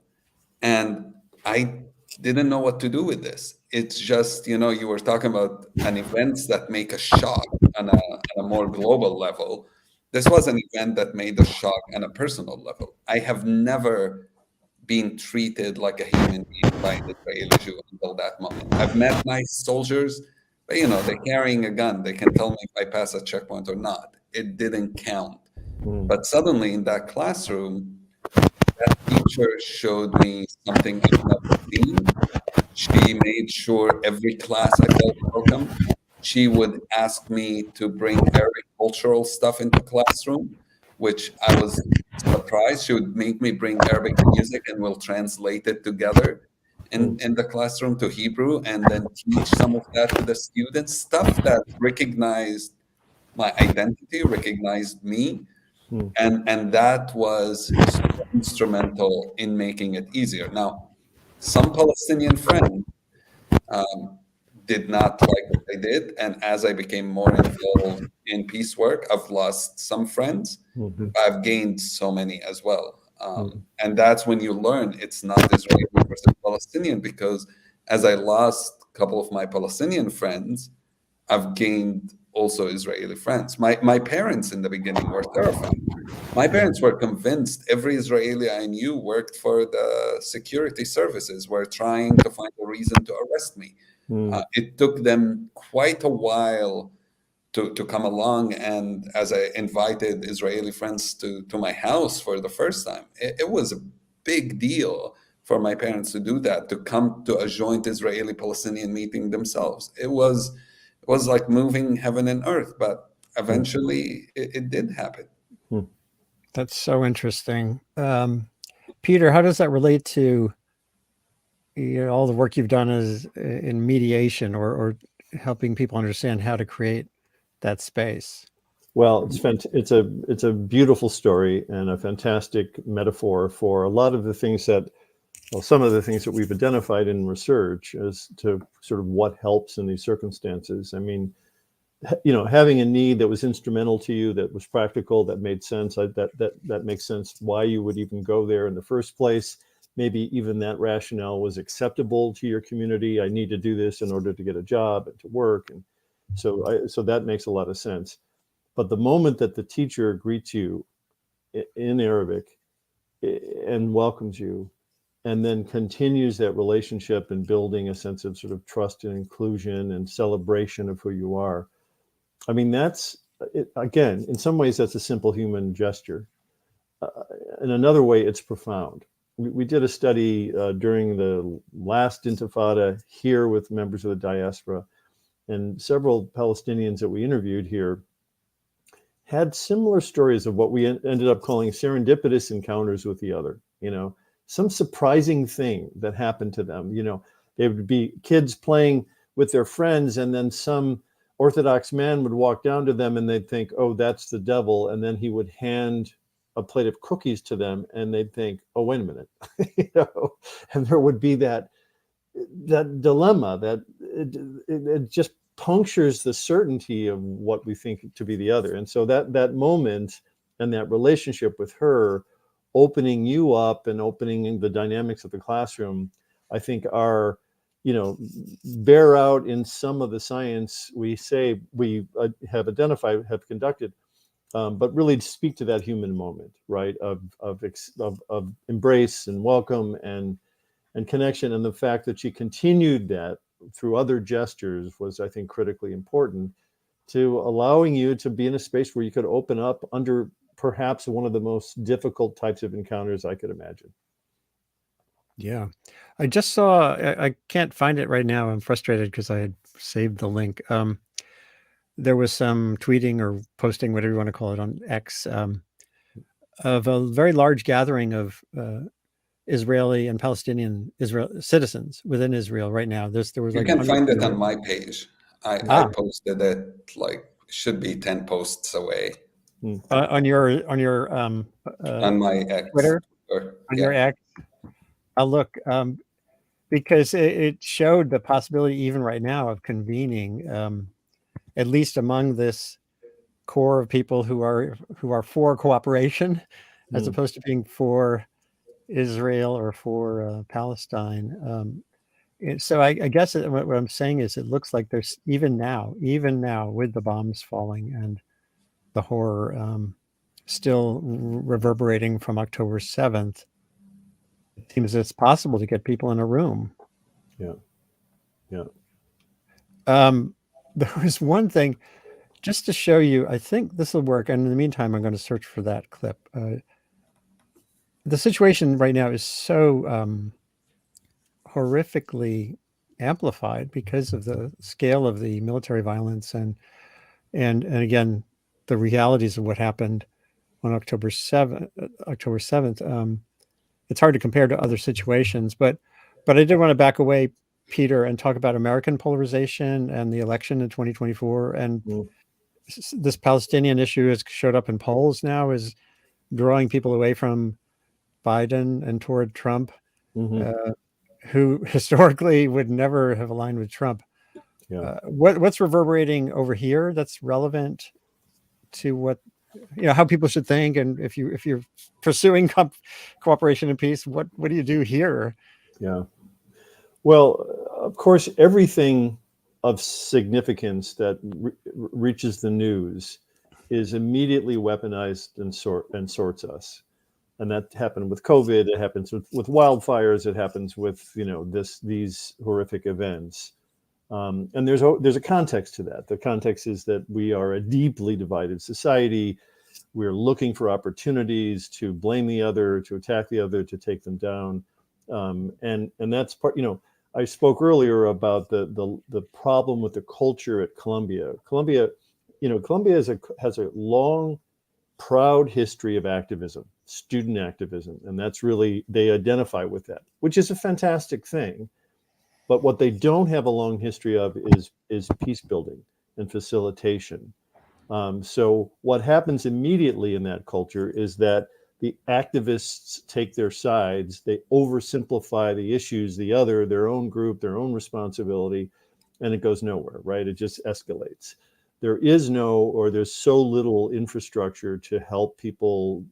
And I didn't know what to do with this. It's just, you were talking about an events that make a shock on a more global level. This was an event that made a shock on a personal level. I have never been treated like a human being by an Israeli Jew until that moment. I've met nice soldiers, but they're carrying a gun. They can tell me if I pass a checkpoint or not. It didn't count. But suddenly in that classroom, that teacher showed me something I've never seen. She made sure every class I felt welcome. She would ask me to bring Arabic cultural stuff into classroom, which I was surprised. She would make me bring Arabic music and we'll translate it together in the classroom to Hebrew, and then teach some of that to the students, stuff that recognized my identity, recognized me. And that was so instrumental in making it easier. Now, some Palestinian friends did not like what I did. And as I became more involved in peace work, I've lost some friends. I've gained so many as well. And that's when you learn it's not Israeli versus Palestinian, because as I lost a couple of my Palestinian friends, I've gained also Israeli friends. My parents in the beginning were terrified. My parents were convinced every Israeli I knew worked for the security services, were trying to find a reason to arrest me. It took them quite a while to come along. And as I invited Israeli friends to my house for the first time, it was a big deal for my parents to do that, to come to a joint Israeli-Palestinian meeting themselves. It was like moving heaven and earth, but eventually it did happen. That's so interesting. Peter, how does that relate to all the work you've done in mediation or helping people understand how to create that space? Well, it's a beautiful story and a fantastic metaphor for a lot of the things some of the things that we've identified in research as to sort of what helps in these circumstances. I mean, having a need that was instrumental to you, that was practical, that made sense, that makes sense why you would even go there in the first place. Maybe even that rationale was acceptable to your community. I need to do this in order to get a job and to work. And So that makes a lot of sense. But the moment that the teacher greets you in Arabic and welcomes you, and then continues that relationship and building a sense of sort of trust and inclusion and celebration of who you are. I mean, that's, again, in some ways, that's a simple human gesture. In another way, it's profound. We did a study during the last Intifada here with members of the diaspora, and several Palestinians that we interviewed here had similar stories of what we ended up calling serendipitous encounters with the other, some surprising thing that happened to them. They would be kids playing with their friends, and then some Orthodox man would walk down to them and they'd think, oh, that's the devil. And then he would hand a plate of cookies to them and they'd think, oh, wait a minute. And there would be that dilemma that it just punctures the certainty of what we think to be the other. And so that moment and that relationship with her opening you up and opening the dynamics of the classroom, I think are, bear out in some of the science we say we have identified, have conducted, but really speak to that human moment, right? Of embrace and welcome and connection. And the fact that she continued that through other gestures was, I think, critically important to allowing you to be in a space where you could open up under perhaps one of the most difficult types of encounters I could imagine. Yeah. I just saw, I can't find it right now. I'm frustrated because I had saved the link. There was some tweeting or posting, whatever you want to call it, on X, of a very large gathering of Israeli and Palestinian citizens within Israel right now. There was You like can find it 100 on my page. I posted it, should be 10 posts away. On your On my X. Twitter, your X. I'll look, because it showed the possibility even right now of convening, at least among this core of people who are for cooperation, as opposed to being for Israel or for Palestine. So I guess what I'm saying is it looks like there's even now with the bombs falling and the horror still reverberating from October 7th, it seems it's possible to get people in a room. Yeah. There was one thing, just to show you, I think this will work. And in the meantime, I'm going to search for that clip. The situation right now is so horrifically amplified because of the scale of the military violence and again, the realities of what happened on October 7th. It's hard to compare to other situations, but I did want to back away, Peter, and talk about American polarization and the election in 2024. And this Palestinian issue has showed up in polls now, is drawing people away from Biden and toward Trump, who historically would never have aligned with Trump. What's reverberating over here that's relevant to what, how people should think, and if you're pursuing cooperation and peace, what do you do here? Yeah. Well, of course, everything of significance that reaches the news is immediately weaponized and sorts us. And that happened with COVID. It happens with wildfires. It happens with these horrific events. And there's a context to that. The context is that we are a deeply divided society. We're looking for opportunities to blame the other, to attack the other, to take them down. And that's part. I spoke earlier about the problem with the culture at Columbia. Columbia has a long, proud history of activism, student activism, and that's really, they identify with that, which is a fantastic thing. But what they don't have a long history of is peace building and facilitation. So what happens immediately in that culture is that the activists take their sides, they oversimplify the issues, their own group, their own responsibility, and it goes nowhere, right? It just escalates. There's so little infrastructure to help people,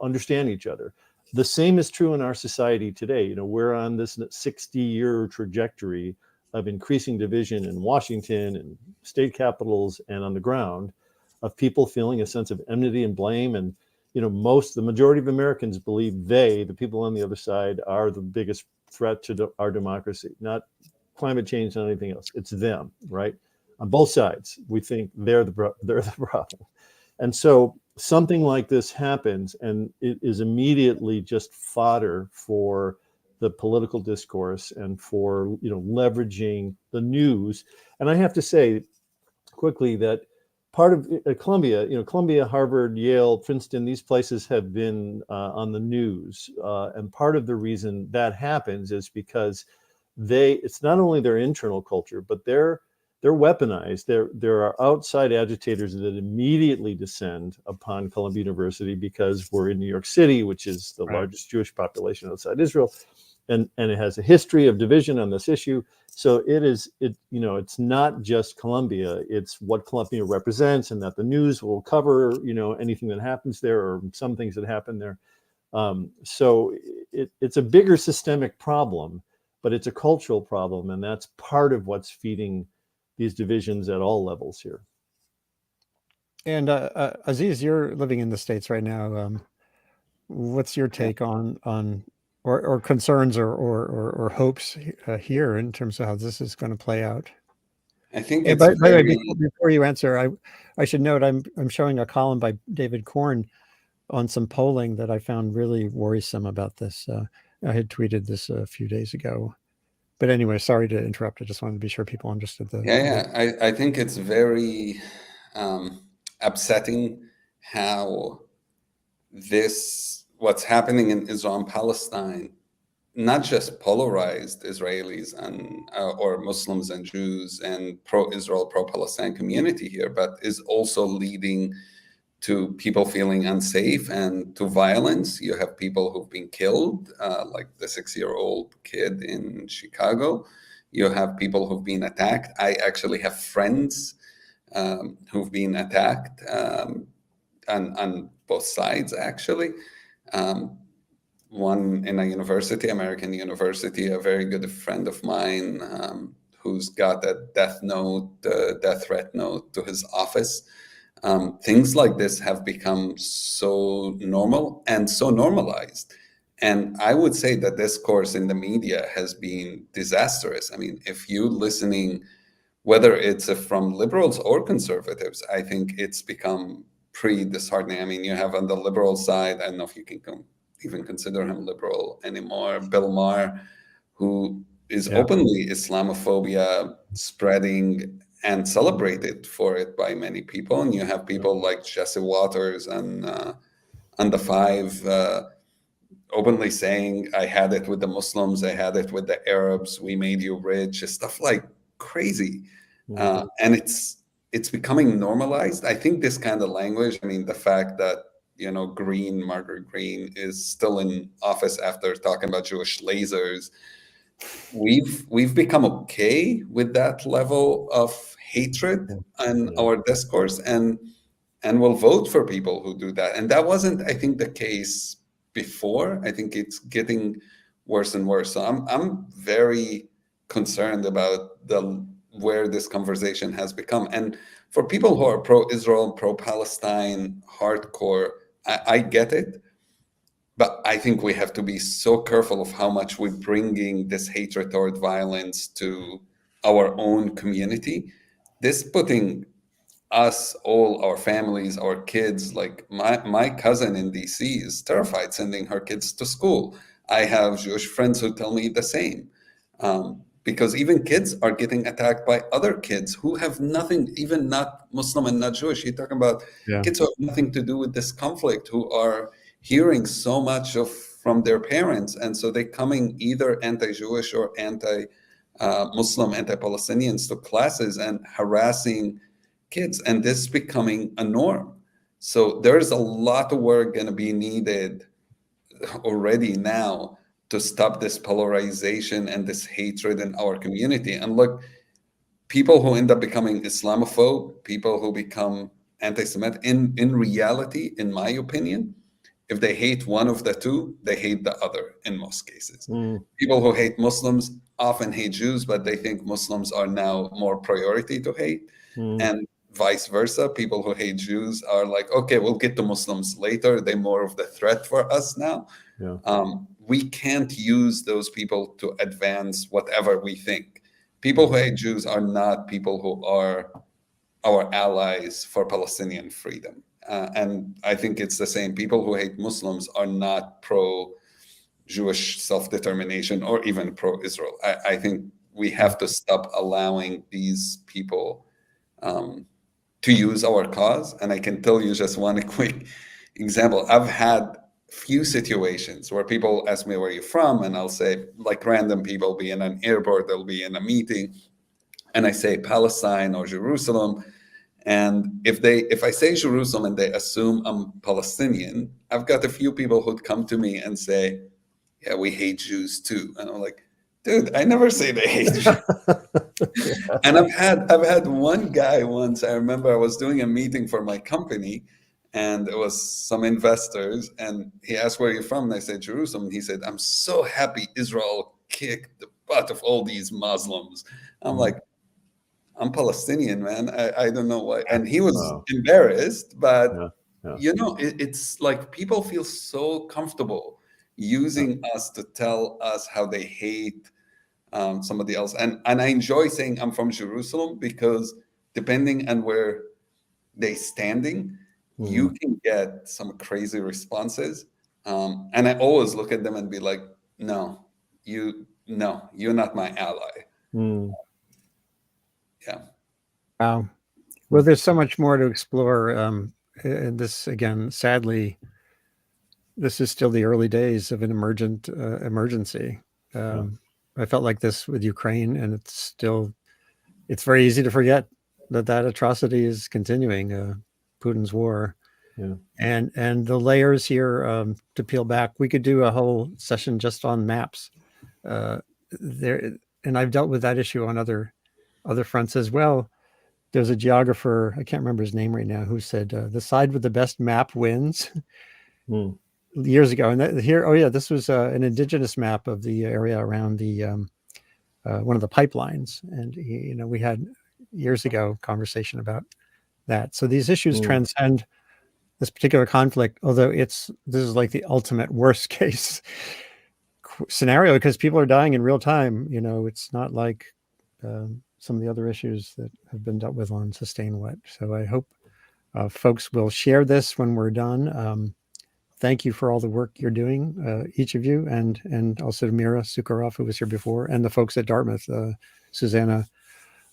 understand each other. The same is true in our society today. We're on this 60-year trajectory of increasing division in Washington and state capitals and on the ground, of people feeling a sense of enmity and blame. And, the majority of Americans believe the people on the other side, are the biggest threat to our democracy, not climate change, not anything else. It's them, right? On both sides, we think they're the problem. And so something like this happens, and it is immediately just fodder for the political discourse and for leveraging the news. And I have to say quickly that part of Columbia, Harvard, Yale, Princeton, these places have been on the news, and part of the reason that happens is because it's not only their internal culture, but they're weaponized. There are outside agitators that immediately descend upon Columbia University because we're in New York City, which is the largest Jewish population outside Israel, and it has a history of division on this issue. So it's not just Columbia; it's what Columbia represents, and that the news will cover anything that happens there or some things that happen there. So it's a bigger systemic problem, but it's a cultural problem, and that's part of what's feeding these divisions at all levels here. And Aziz, you're living in the States right now. What's your take on or concerns or hopes here in terms of how this is going to play out? I think by the way, before you answer, I should note I'm showing a column by David Korn on some polling that I found really worrisome about this. I had tweeted this a few days ago. But anyway, sorry to interrupt. I just wanted to be sure people understood the. I think it's very upsetting how what's happening in Israel and Palestine, not just polarized Israelis and or Muslims and Jews and pro-Israel, pro-Palestine community here, but is also leading to people feeling unsafe and to violence. You have people who've been killed, like the 6-year-old kid in Chicago. You have people who've been attacked. I actually have friends who've been attacked on both sides, actually. One in a university, American University, a very good friend of mine who's got a death threat note to his office. Things like this have become so normal and so normalized. And I would say that discourse in the media has been disastrous. I mean, if you're listening, whether it's from liberals or conservatives, I think it's become pretty disheartening. I mean, you have on the liberal side, I don't know if you can even consider him liberal anymore, Bill Maher, who is openly Islamophobia spreading and celebrated for it by many people. And you have people like Jesse Waters and the Five openly saying, I had it with the Muslims, I had it with the Arabs, we made you rich, stuff like crazy. And it's becoming normalized. I think this kind of language, I mean, the fact that, Margaret Green is still in office after talking about Jewish lasers, we've become okay with that level of hatred in our discourse, and we'll vote for people who do that. And that wasn't, I think, the case before. I think it's getting worse and worse. So I'm very concerned about where this conversation has become. And for people who are pro-Israel, pro-Palestine, hardcore, I get it. But I think we have to be so careful of how much we're bringing this hatred toward violence to our own community. This putting us, all our families, our kids, like my cousin in DC is terrified sending her kids to school. I have Jewish friends who tell me the same. Because even kids are getting attacked by other kids who have nothing, even not Muslim and not Jewish. You're talking about kids who have nothing to do with this conflict, who are hearing so much from their parents. And so they're coming either anti-Jewish or anti-Muslim, anti-Palestinians to classes and harassing kids. And this is becoming a norm. So there's a lot of work going to be needed already now to stop this polarization and this hatred in our community. And look, people who end up becoming Islamophobe, people who become anti-Semitic, in reality, in my opinion, if they hate one of the two, they hate the other in most cases. Mm. People who hate Muslims often hate Jews, but they think Muslims are now more priority to hate. Mm. And vice versa. People who hate Jews are like, okay, we'll get to Muslims later. They're more of the threat for us now. Yeah. We can't use those people to advance whatever we think. People who hate Jews are not people who are our allies for Palestinian freedom. And I think it's the same. People who hate Muslims are not pro-Jewish self-determination or even pro-Israel. I think we have to stop allowing these people to use our cause. And I can tell you just one quick example. I've had few situations where people ask me where you're from, and I'll say, like, random people be in an airport, they'll be in a meeting, and I say Palestine or Jerusalem. And if I say Jerusalem and they assume I'm Palestinian, I've got a few people who'd come to me and say, yeah, we hate Jews too. And I'm like, dude, I never say they hate Jews. Yeah. And I've had one guy once, I remember I was doing a meeting for my company, and it was some investors, and he asked, where are you from? And I said, Jerusalem. And he said, I'm so happy Israel kicked the butt of all these Muslims. I'm like, I'm Palestinian, man. I don't know why. And he was embarrassed, but you know, it's like people feel so comfortable using us to tell us how they hate somebody else. And I enjoy saying I'm from Jerusalem, because depending on where they standing, you can get some crazy responses. And I always look at them and be like, no, you're not my ally. Yeah. Wow. Well, there's so much more to explore. And this, again, sadly, this is still the early days of an emergency. I felt like this with Ukraine, and it's very easy to forget that atrocity is continuing, Putin's war. Yeah. And the layers here, to peel back, we could do a whole session just on maps. And I've dealt with that issue on other fronts as well. There's a geographer, I can't remember his name right now, who said the side with the best map wins years ago. And this was an indigenous map of the area around the one of the pipelines. And we had years ago conversation about that. So these issues transcend this particular conflict, although this is like the ultimate worst case scenario, because people are dying in real time. It's not like some of the other issues that have been dealt with on Sustain What. So I hope folks will share this when we're done. Thank you for all the work you're doing, each of you, and also to Mira Sucharov, who was here before, and the folks at Dartmouth, Susanna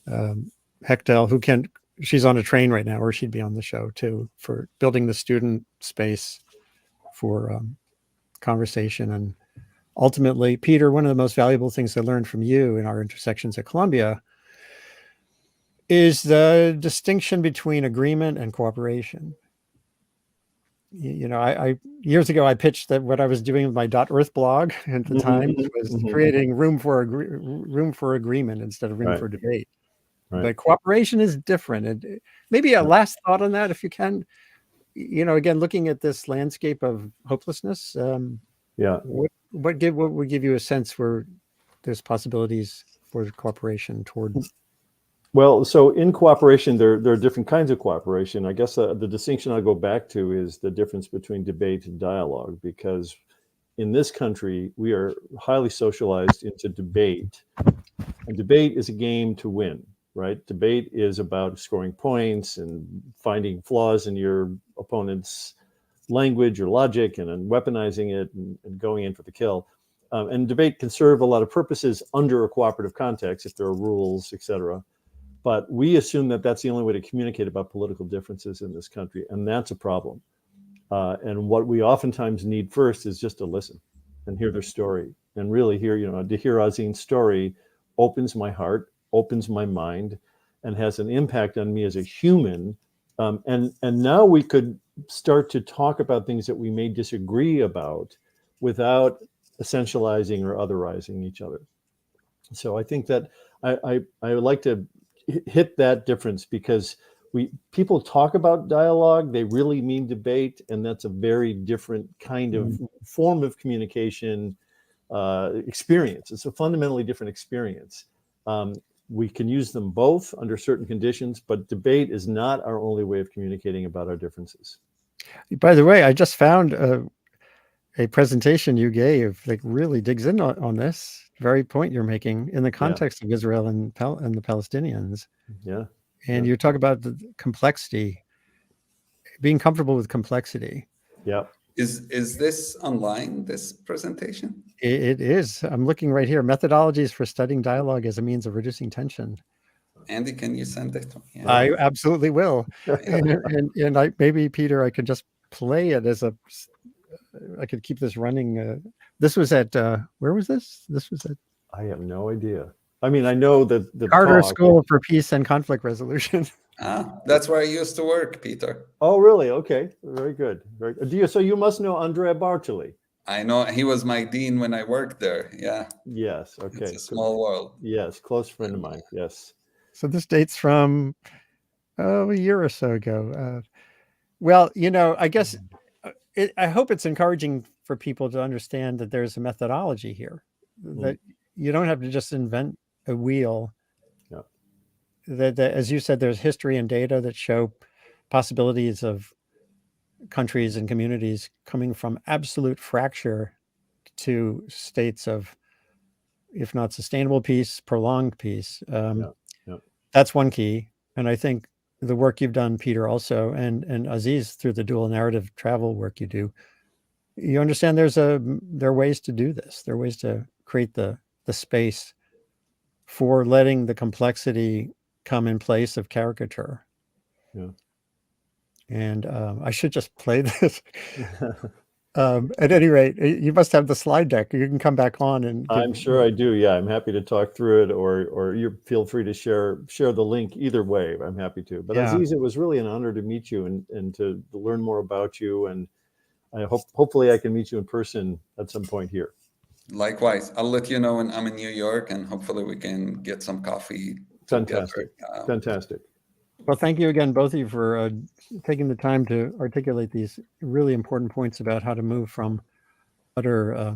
Hechtel, she's on a train right now, or she'd be on the show too, for building the student space for conversation. And ultimately, Peter, one of the most valuable things I learned from you in our intersections at Columbia is the distinction between agreement and cooperation. I years ago, I pitched that what I was doing with my .earth blog at the time was creating room for agreement instead of room for debate. Right. But cooperation is different. And maybe a last thought on that, if you can. Again, looking at this landscape of hopelessness, what would give you a sense where there's possibilities for cooperation toward? Well, so in cooperation, there are different kinds of cooperation. I guess the distinction I'll go back to is the difference between debate and dialogue, because in this country, we are highly socialized into debate. And debate is a game to win, right? Debate is about scoring points and finding flaws in your opponent's language or logic, and then weaponizing it and going in for the kill. And debate can serve a lot of purposes under a cooperative context, if there are rules, etc. But we assume that that's the only way to communicate about political differences in this country, and that's a problem. And what we oftentimes need first is just to listen and hear their story, and really hear, to hear Aziz's story opens my heart, opens my mind, and has an impact on me as a human. And now we could start to talk about things that we may disagree about without essentializing or otherizing each other. So I think that I would like to hit that difference, because people talk about dialogue, they really mean debate, and that's a very different kind of form of communication experience. It's a fundamentally different experience. We can use them both under certain conditions, but debate is not our only way of communicating about our differences. By the way, I just found a presentation you gave that really digs in on this very point you're making in the context of Israel and the Palestinians. Yeah. And you talk about the complexity, being comfortable with complexity. Yeah. Is this online, this presentation? It is. I'm looking right here. Methodologies for studying dialogue as a means of reducing tension. Andy, can you send it to me? Yeah. I absolutely will. and I maybe, Peter, I could just play it as a. I could keep this running. This was at where was this? This was at. I have no idea. I mean, I know that the Carter talk, School for Peace and Conflict Resolution. That's where I used to work, Peter. Oh, really? Okay, very good. Very good. So you must know Andrea Bartoli. I know he was my dean when I worked there. Yeah. Yes. Okay. It's a small world. Yes, close friend of mine. Yes. So this dates from a year or so ago. Well, I guess I hope it's encouraging for people to understand that there's a methodology here, that you don't have to just invent a wheel. Yeah. That, as you said, there's history and data that show possibilities of countries and communities coming from absolute fracture to states of, if not sustainable peace, prolonged peace. That's one key. And I think the work you've done, Peter, also, and Aziz, through the dual narrative travel work you do, you understand there are ways to do this. There are ways to create the space for letting the complexity come in place of caricature. Yeah. And I should just play this. At any rate, you must have the slide deck. You can come back on and. I'm sure I do. Yeah, I'm happy to talk through it, or you feel free to share the link. Either way, I'm happy to. But Aziz, it was really an honor to meet you and to learn more about you. And I hopefully I can meet you in person at some point here. Likewise, I'll let you know when I'm in New York, and hopefully we can get some coffee. Fantastic. Fantastic. Well, thank you again, both of you, for taking the time to articulate these really important points about how to move from utter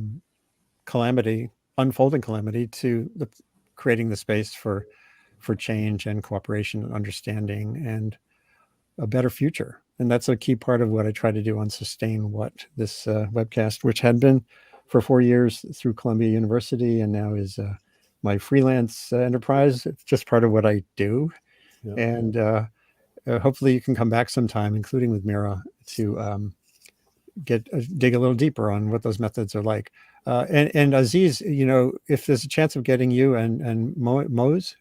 calamity, unfolding calamity, to creating the space for change and cooperation and understanding and a better future. And that's a key part of what I try to do on Sustain What, this webcast, which had been for 4 years through Columbia University and now is my freelance enterprise. It's just part of what I do. Yeah. And hopefully you can come back sometime, including with Mira, to dig a little deeper on what those methods are like. And Aziz, if there's a chance of getting you and Moaz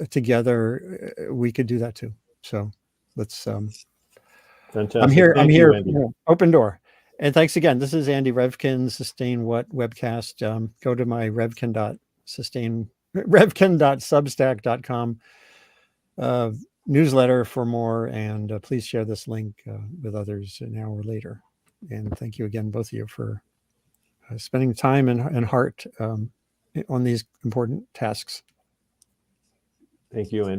together, we could do that too. So let's. Fantastic. I'm here. You, open door. And thanks again. This is Andy Revkin, Sustain What webcast. Go to my revkin.substack.com newsletter for more, and please share this link with others an hour later. And thank you again, both of you, for spending time and heart on these important tasks. Thank you, Andy.